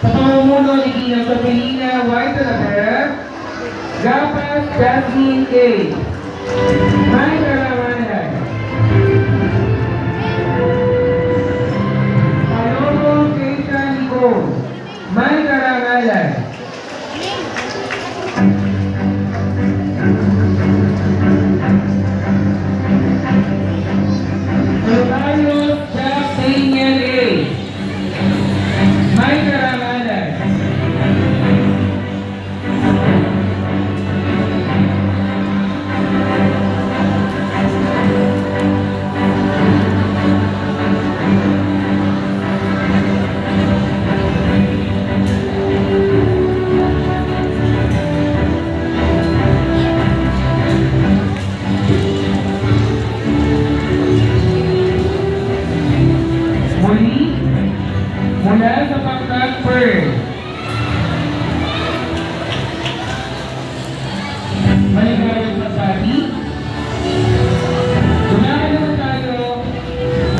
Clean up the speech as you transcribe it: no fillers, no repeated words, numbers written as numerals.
Sa pamumuno ni Ginang Papelina Y. Talavera, Gapas Jasmine A. May Karamanay. Palomo Keisha Nicole. May Karamanay. Rosario Jack Daniel A. May Karamanay. Muli, mula sa Pangkag Pearl, maligaya